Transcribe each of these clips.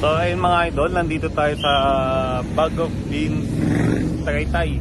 So ayun mga idol, nandito tayo sa Bag of Beans Tagaytay.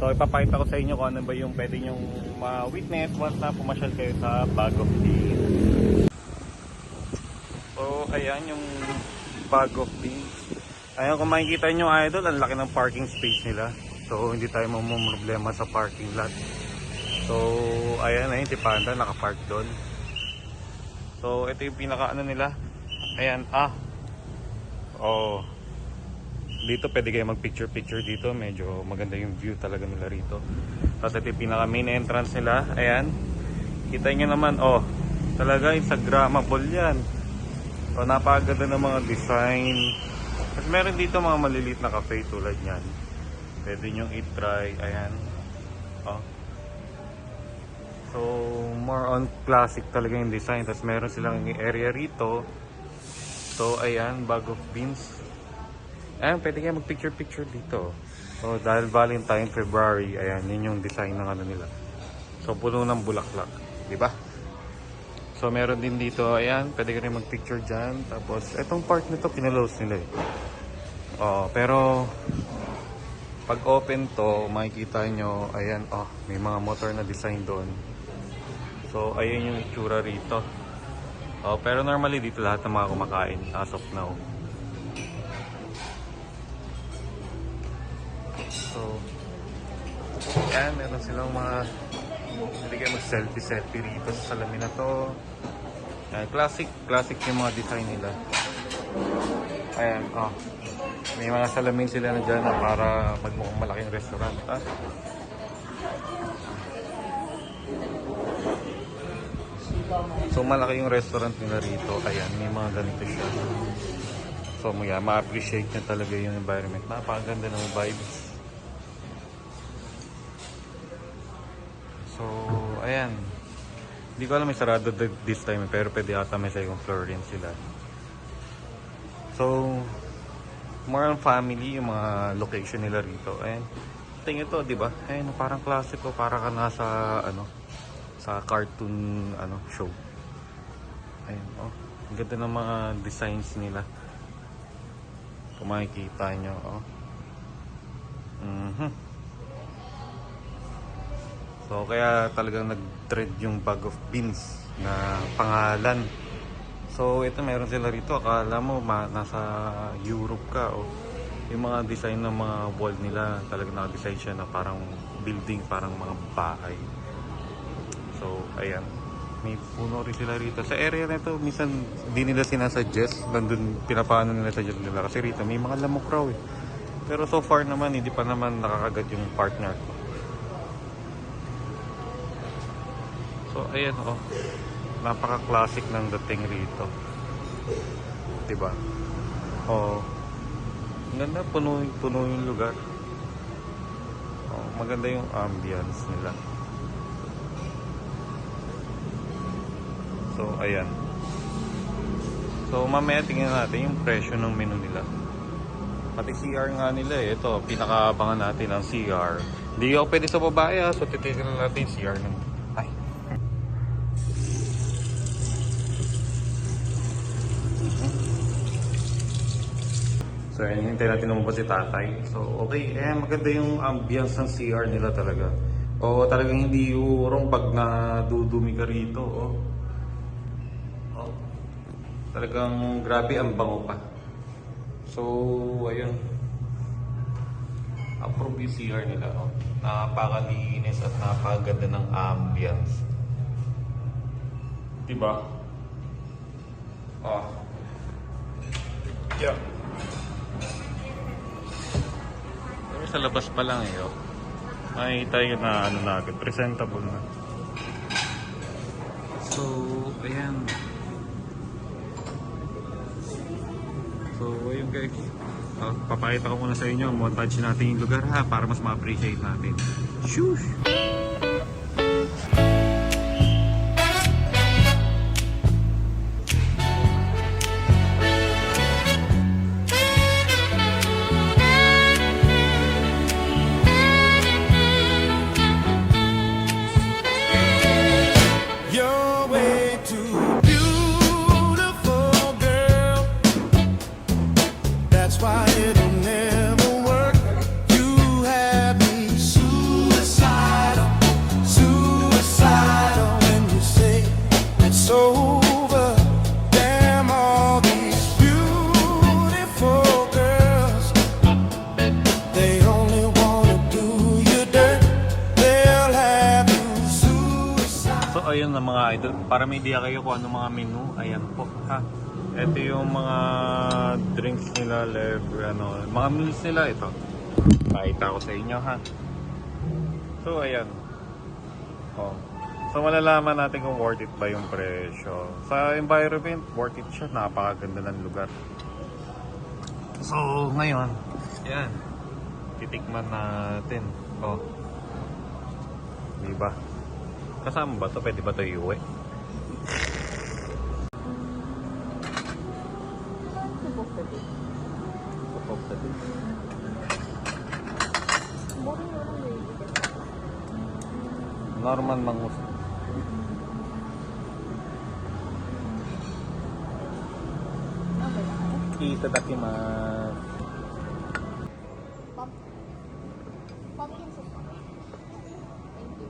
So ipapakita ko sa inyo kung ano ba yung pwede nyong ma-witness once na pumasyal kayo sa Bag of Beans. So ayan yung Bag of Beans. Ayan, kung makikita nyo idol, ang laki ng parking space nila. So hindi tayo problema sa parking lot. So ayan, ayun si Panda nakapark doon. So ito yung pinaka ano nila. Ayan, dito pwede kayo mag picture dito, medyo maganda yung view talaga nila rito. Tapos ito yung pinaka main entrance nila. Ayan, kita nyo naman, talaga instagramable yan. So napakaganda ng mga design. At meron dito mga maliliit na cafe tulad nyan, pwede nyo i-try. Ayan, so more on classic talaga yung design. Tapos meron silang area rito. So ayan, Bag of Beans. Ayan, pwede kayo mag picture dito. So dahil Valentine, February, ayan, yun yung design ng ano nila. So puno ng bulaklak, di ba? So meron din dito, ayan, pwede kayo mag picture dyan. Tapos etong part nito kinalose nila eh. Pero pag open to, makikita nyo, ayan, may mga motor na design doon. So ayan yung itsura rito. Pero normally dito lahat ng mga kumakain as of now. So yan, meron silang mga hindi kayo mag selfie rito sa salamin na to. Yan, classic yung mga design nila. Ayan, may mga salamin sila na dyan para magmukhang malaking restaurant. So malaki yung restaurant nila rito. Ayan, may mga ganito siya. So ma-appreciate nyo talaga yung environment. Napakaganda ng vibes. So ayan, hindi ko alam may sarado this time, pero pwede ata may second floor rin sila. So more on family yung mga location nila rito. Ayan, tingin ito, di ba? Ayan, parang classic, para ka nasa sa cartoon show. Ayun, ang ganda ng mga designs nila. Kung makikita nyo, So kaya talagang nag-trend yung Bag of Beans na pangalan. So ito, meron sila rito, akala mo nasa Europe ka, yung mga design ng mga wall nila talagang naka-design siya na parang building, parang mga bahay. So ayan, may puno rin sila rito. Sa area na ito, minsan di nila sinasuggest, nandun pinapaano nila sa dyan nila. Kasi rito may mga lamok raw eh. Pero so far naman, hindi pa naman nakakagat yung partner ko. So ayan, napaka-classic ng dating rito, diba? Ganda, puno yung lugar. Maganda yung ambience nila. So ayan. So mamaya tingnan natin yung presyo ng menu nila. Pati CR nga nila eh. Ito, pinakaabangan natin ang CR. Hindi ako pwede sa babae so titignan natin yung CR ng... So ayan, hintay natin lumabas si tatay. So okay, maganda yung ambience ng CR nila talaga. Talagang hindi urong pag nadudumi ka rito. Talagang grabe ang bango pa. So ayun, approve yung CR nila. Napakalinis at napakaganda ng ambience, diba? Yeah. Pero sa labas pa lang makikita yun na na agad, presentable na. So ayan. So ayun guys, papakita ko muna sa inyo, montage natin yung lugar para mas ma-appreciate natin. Shoosh! why it'll never work. You have me suicidal, suicidal when you say it's over. Damn all these beautiful girls, they only wanna do you dirt. They'll have you suicidal. So ayun na mga idol, para may idea kayo kung ano mga menu, ayan po ha. Ito yung mga drinks nila, mga meals nila ito. Pakita ko sa inyo ha. So ayan. Oh. So malalaman natin kung worth it ba yung presyo. Sa environment, worth it siya. Napakaganda ng lugar. So ngayon, yan. Titikman natin. Oh. Diba? Kasama ba to? Pwede ba to iuwi? Normal mangus. Itadakimasu. Pumpkin soup. Thank you.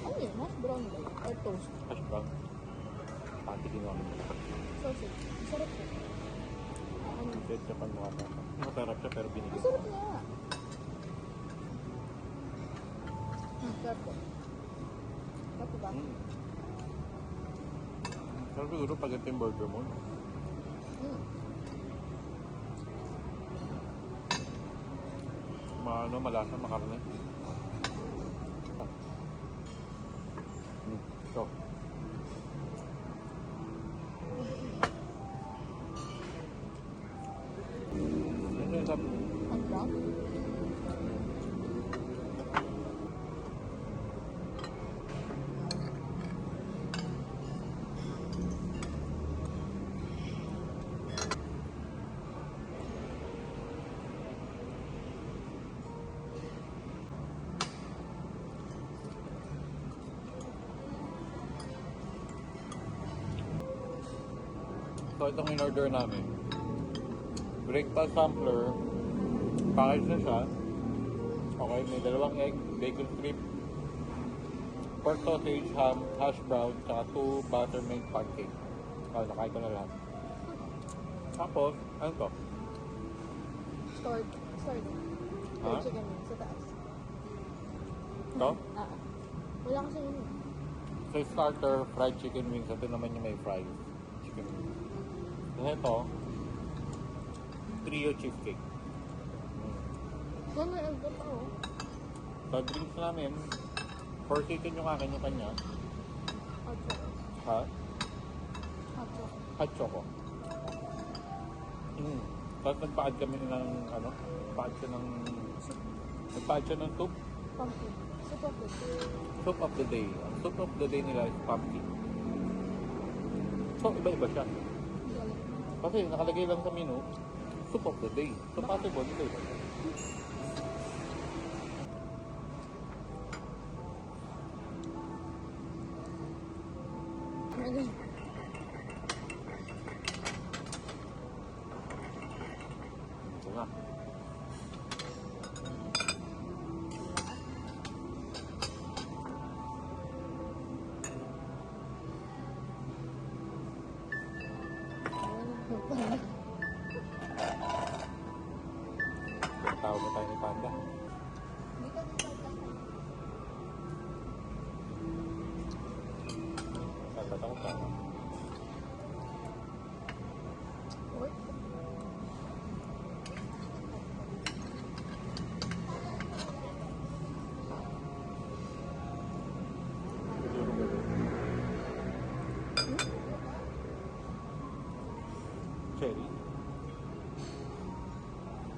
Ano yun? Hash brown ba? Or toast? Hash brown. Patikin namin. Sausage. Masarap po. Ano? Ketchupan mo ata. Masarap siya pero binigay. Masarap nga. Sarap po. Sarap ba? Pero siguro pag ito yung burger mo. Malasa, makarne. So. Hash brown? So itong in-order namin. Breakfast sampler. Package na siya. Okay, may dalawang egg, bacon strip, pork sausage, ham, hash brown, tsaka 2 buttermilk pancake. Oh, nakain ko na lahat. Tapos, ano to? Stored. Stored. Ha? Fried chicken wings sa taas. To? Wala kasi yun. Sa starter, fried chicken wings. Ito naman yung may fried chicken wings. Tapos ito, trio cheesecake. Kung may egg pa oh. Sa drinks namin, forsaken yung akin, yung kanya. Hot chocolate. Ha? Hot chocolate. Hot choco. Tapos nagpa-add kami ng, nagpa-add siya ng soup. Pumpkin. Soup of the day. Soup of the day. Ang soup of the day nila is pumpkin. So, iba-iba siya. Kasi nakalagay lang sa menu, soup of the day. So, possible, iba-iba siya. Ito nga. Tawag na tayo ni Panda. Tatakot ka. Cherry.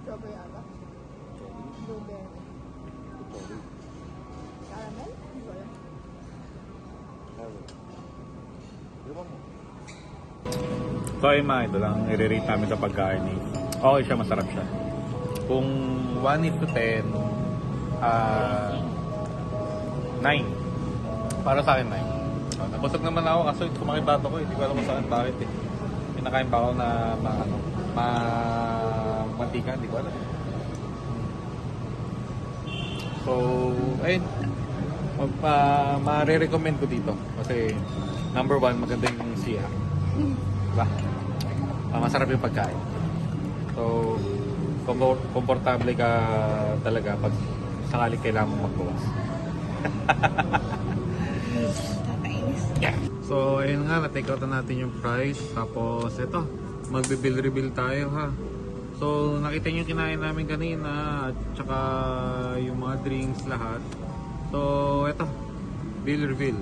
Strawberry ata. Cherry. Blueberry. Cherry. Caramel? Hindi ko alam. Cherry. Iwan mo. So ayun mga idol, ang i-rate namin sa pagkain ni okay siya, masarap siya. Kung 1:10, 9. Para sa akin 9. Nabusog naman ako kaso sumakibato ko. Hindi ko alam kung saan bakit eh. Pinakain pa ako na mantika. Hindi ko alam. So, ayun. Ma-recommend ko dito. Kasi, number one, maganda yung siya. Diba? Masarap yung pagkain. So, komportable ka talaga pag sakali kailangan mong magbawas. Yeah. So, ayun nga, na-take out na natin yung price. Tapos, ito, magbe-bill-reveal tayo ha. So, nakita niyo yung kinain namin kanina at saka yung mga drinks lahat. So, ito, bill reveal.